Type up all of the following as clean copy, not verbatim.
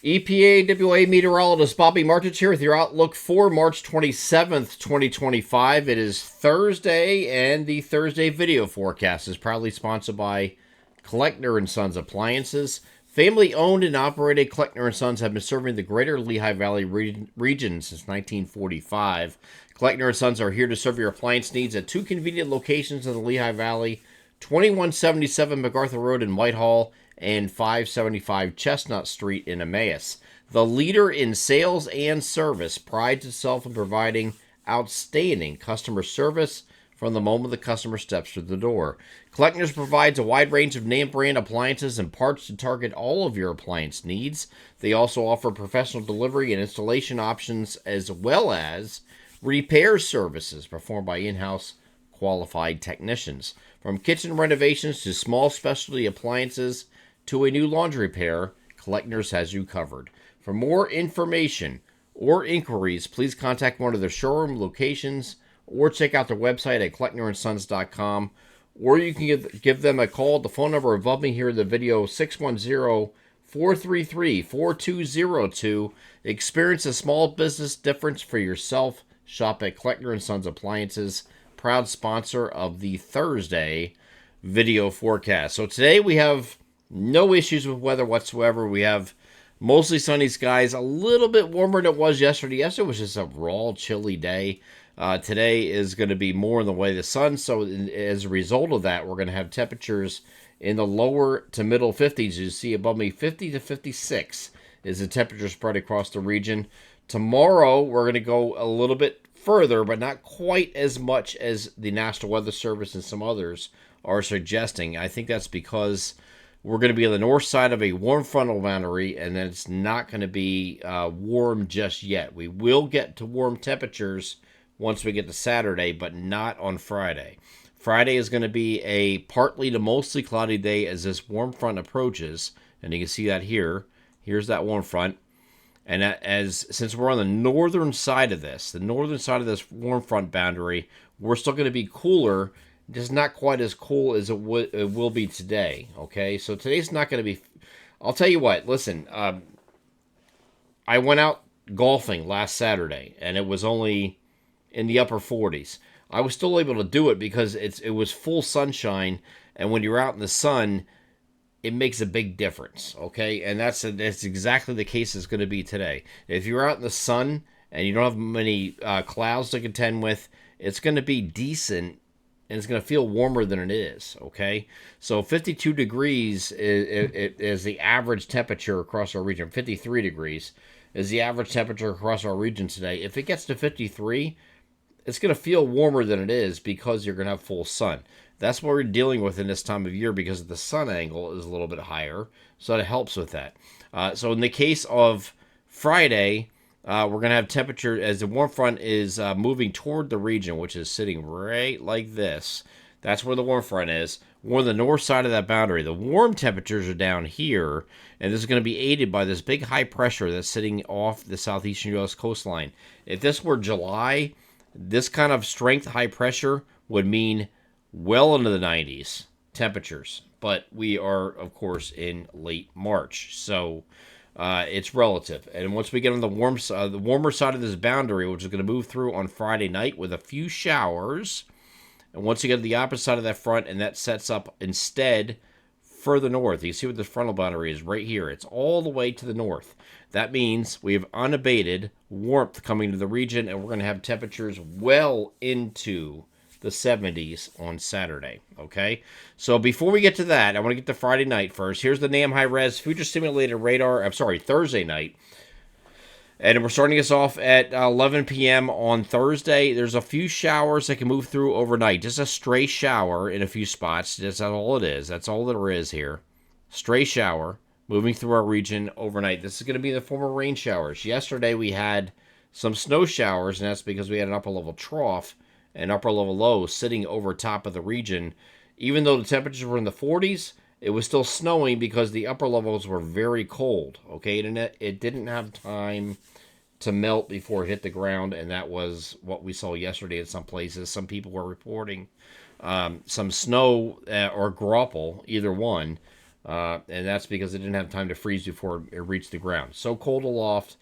EPAWA meteorologist Bobby Martich here with your outlook for March 27th, 2025. It is Thursday, and the Thursday video forecast is proudly sponsored by Kleckner & Sons Appliances. Family-owned and operated, Kleckner & Sons have been serving the greater Lehigh Valley region since 1945. Kleckner & Sons are here to serve your appliance needs at two convenient locations in the Lehigh Valley, 2177 MacArthur Road in Whitehall and 575 Chestnut Street in Emmaus. The leader in sales and service prides itself in providing outstanding customer service from the moment the customer steps through the door. Kleckner's provides a wide range of name brand appliances and parts to target all of your appliance needs. They also offer professional delivery and installation options as well as repair services performed by in-house qualified technicians. From kitchen renovations to small specialty appliances to a new laundry repair, Kleckner's has you covered. For more information or inquiries, please contact one of their showroom locations or check out their website at klecknerandsons.com, or you can give them a call at the phone number above me here in the video, 610-433-4202. Experience a small business difference for yourself. Shop at Kleckner & Sons Appliances, proud sponsor of the Thursday video forecast. So today we have no issues with weather whatsoever. We have mostly sunny skies, a little bit warmer than it was yesterday. Yesterday was just a raw, chilly day. Today is going to be more in the way of the sun, so as a result of that, we're going to have temperatures in the lower to middle 50s. You see above me, 50 to 56 is the temperature spread across the region. Tomorrow, we're going to go a little bit further, but not quite as much as the National Weather Service and some others are suggesting. I think that's because we're going to be on the north side of a warm frontal boundary, and then it's not going to be warm just yet. We will get to warm temperatures once we get to Saturday, but not on Friday. Friday is going to be a partly to mostly cloudy day as this warm front approaches, and you can see that here. Here's that warm front. And since we're on the northern side of this, warm front boundary, we're still going to be cooler, just not quite as cool as it will be today, okay? So today's not going to be... I'll tell you what, listen, I went out golfing last Saturday, and it was only in the upper 40s. I was still able to do it because it was full sunshine, and when you're out in the sun, it makes a big difference, okay? And that's exactly the case it's going to be today. If you're out in the sun and you don't have many clouds to contend with, it's going to be decent, and it's going to feel warmer than it is, okay? So 52 degrees is the average temperature across our region. 53 degrees is the average temperature across our region today. If it gets to 53, it's going to feel warmer than it is because you're going to have full sun. That's what we're dealing with in this time of year because the sun angle is a little bit higher, so it helps with that. So in the case of Friday, we're going to have temperature as the warm front is moving toward the region, which is sitting right like this. That's where the warm front is. We're on the north side of that boundary. The warm temperatures are down here, and this is going to be aided by this big high pressure that's sitting off the southeastern U.S. coastline. If this were July, this kind of strength high pressure would mean well into the 90s temperatures. But we are, of course, in late March, so it's relative. And once we get on the warmer side of this boundary, which is going to move through on Friday night with a few showers, and once you get to the opposite side of that front, and that sets up instead further north. You see what the frontal boundary is right here. It's all the way to the north. That means we have unabated warmth coming to the region, and we're going to have temperatures well into the 70s on Saturday, okay? So before we get to that, I want to get to Friday night first. Here's the NAM high-res future simulated radar, Thursday night. And we're starting us off at 11 p.m. on Thursday. There's a few showers that can move through overnight. Just a stray shower in a few spots. That's all it is. That's all there is here. Stray shower moving through our region overnight. This is going to be in the form of rain showers. Yesterday we had some snow showers, and that's because we had an upper-level trough and upper-level low sitting over top of the region. Even though the temperatures were in the 40s, it was still snowing because the upper levels were very cold, okay? It didn't have time to melt before it hit the ground, and that was what we saw yesterday in some places. Some people were reporting some snow or graupel, either one, and that's because it didn't have time to freeze before it reached the ground. So cold aloft,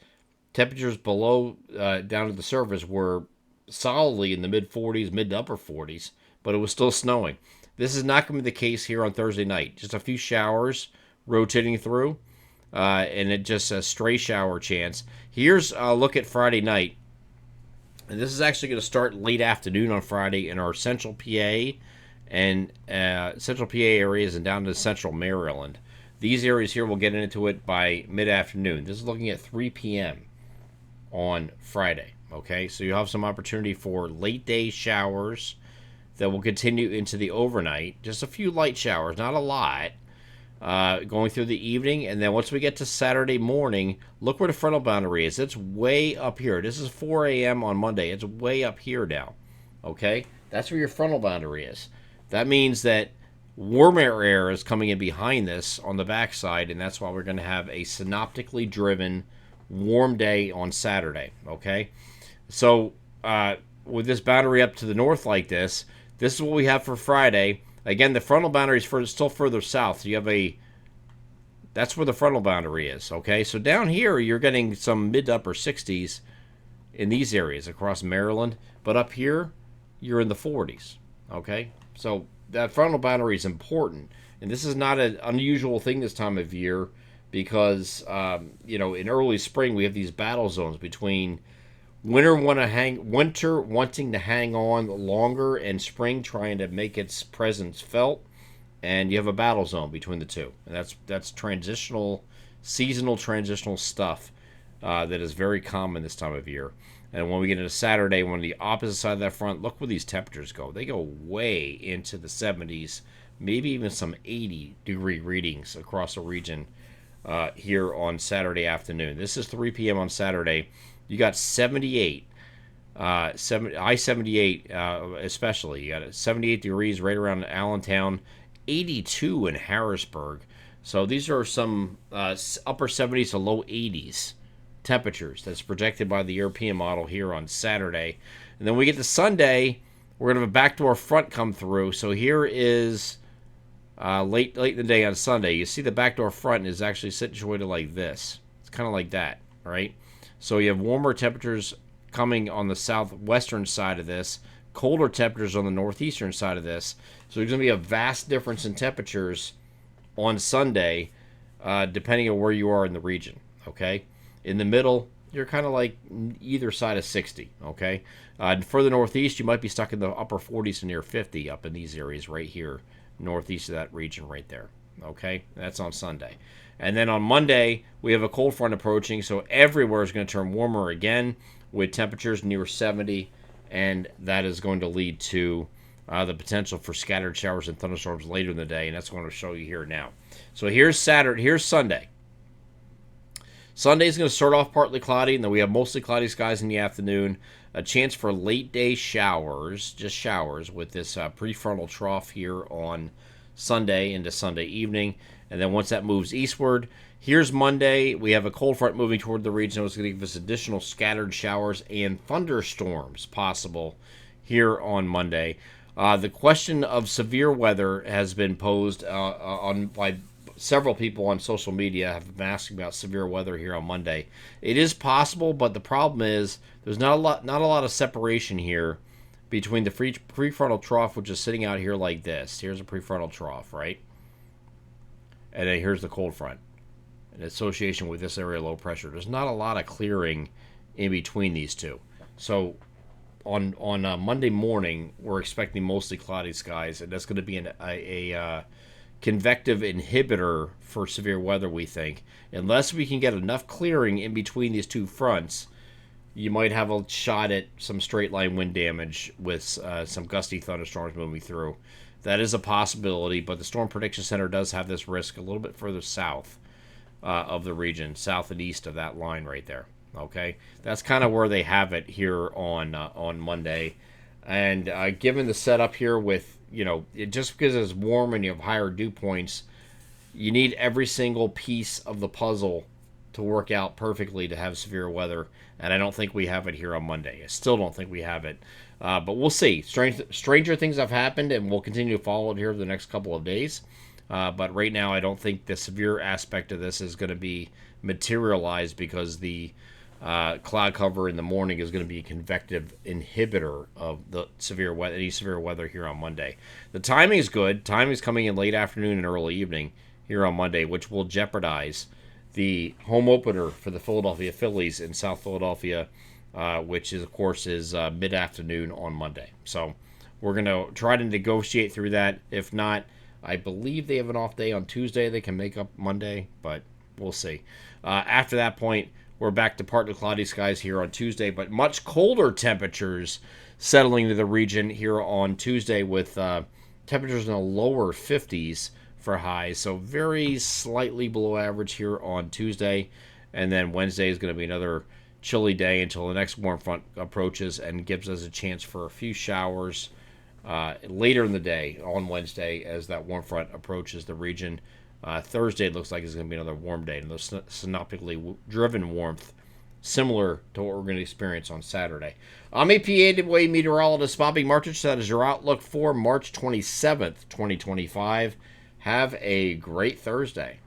temperatures below down to the surface were solidly in the mid 40s, mid to upper 40s, but it was still snowing. This is not going to be the case here on Thursday night. Just a few showers rotating through, and it just a stray shower chance. Here's a look at Friday night. And this is actually going to start late afternoon on Friday in our central PA and central PA areas and down to central Maryland. These areas here will get into it by mid afternoon. This is looking at 3 p.m. on Friday. Okay, so you have some opportunity for late day showers that will continue into the overnight. Just a few light showers, not a lot, going through the evening. And then once we get to Saturday morning, look where the frontal boundary is. It's way up here. This is 4 a.m. on Monday. It's way up here now. Okay, that's where your frontal boundary is. That means that warmer air is coming in behind this on the backside, and that's why we're going to have a synoptically driven warm day on Saturday. Okay, so with this boundary up to the north like this is what we have for Friday. Again, the frontal boundary is still further south. So you have that's where the frontal boundary is. Okay, so down here you're getting some mid to upper 60s in these areas across Maryland, but up here you're in the 40s. Okay, so that frontal boundary is important, and this is not an unusual thing this time of year because in early spring we have these battle zones between winter wanting to hang on longer and spring trying to make its presence felt, and you have a battle zone between the two, and that's seasonal transitional stuff that is very common this time of year. And when we get into Saturday, when the opposite side of that front, look where these temperatures go. They go way into the 70s, maybe even some 80-degree readings across the region here on Saturday afternoon. This is 3 p.m. on Saturday. You got 78, I-78 especially. You got 78 degrees right around Allentown, 82 in Harrisburg. So these are some upper 70s to low 80s temperatures that's projected by the European model here on Saturday. And then we get to Sunday, we're going to have a backdoor front come through. So here is late in the day on Sunday. You see the backdoor front is actually situated like this. It's kind of like that, right? So you have warmer temperatures coming on the southwestern side of this, colder temperatures on the northeastern side of this. So there's going to be a vast difference in temperatures on Sunday, depending on where you are in the region, okay? In the middle, you're kind of like either side of 60, okay? For the northeast, you might be stuck in the upper 40s to near 50 up in these areas right here, northeast of that region right there, okay? That's on Sunday. And then on Monday, we have a cold front approaching, so everywhere is going to turn warmer again with temperatures near 70, and that is going to lead to the potential for scattered showers and thunderstorms later in the day, and that's what I'm going to show you here now. So here's Sunday. Sunday is going to start off partly cloudy, and then we have mostly cloudy skies in the afternoon. A chance for late day showers, just showers, with this prefrontal trough here on Sunday into Sunday evening. And then once that moves eastward, here's Monday. We have a cold front moving toward the region. It's going to give us additional scattered showers and thunderstorms possible here on Monday. The question of severe weather has been posed by several people on social media have been asking about severe weather here on Monday. It is possible, but the problem is there's not a lot of separation here between the prefrontal trough, which is sitting out here like this. Here's a prefrontal trough, right? And then here's the cold front in association with this area of low pressure. There's not a lot of clearing in between these two. So on Monday morning, we're expecting mostly cloudy skies, and that's going to be a convective inhibitor for severe weather, we think. Unless we can get enough clearing in between these two fronts, you might have a shot at some straight line wind damage with some gusty thunderstorms moving through. That is a possibility, but the Storm Prediction Center does have this risk a little bit further south of the region, south and east of that line right there. Okay, that's kind of where they have it here on Monday, and given the setup here with just because it's warm and you have higher dew points, you need every single piece of the puzzle to work out perfectly to have severe weather, and I don't think we have it here on Monday. I still don't think we have it, but we'll see. Stranger things have happened, and we'll continue to follow it here for the next couple of days. But right now, I don't think the severe aspect of this is going to be materialized because the cloud cover in the morning is going to be a convective inhibitor of the severe weather, any severe weather here on Monday. The timing is good. Timing is coming in late afternoon and early evening here on Monday, which will jeopardize the home opener for the Philadelphia Phillies in South Philadelphia, which is of course is mid afternoon on Monday. So we're going to try to negotiate through that. If not, I believe they have an off day on Tuesday. They can make up Monday, but we'll see. After that point, we're back to partly cloudy skies here on Tuesday, but much colder temperatures settling to the region here on Tuesday with temperatures in the lower 50s for highs. So very slightly below average here on Tuesday. And then Wednesday is going to be another chilly day until the next warm front approaches and gives us a chance for a few showers later in the day on Wednesday as that warm front approaches the region. Thursday looks like it's going to be another warm day, and the synoptically driven warmth similar to what we're going to experience on Saturday. I'm EPAWA meteorologist Bobby Martich. That is your outlook for March 27th, 2025. Have a great Thursday.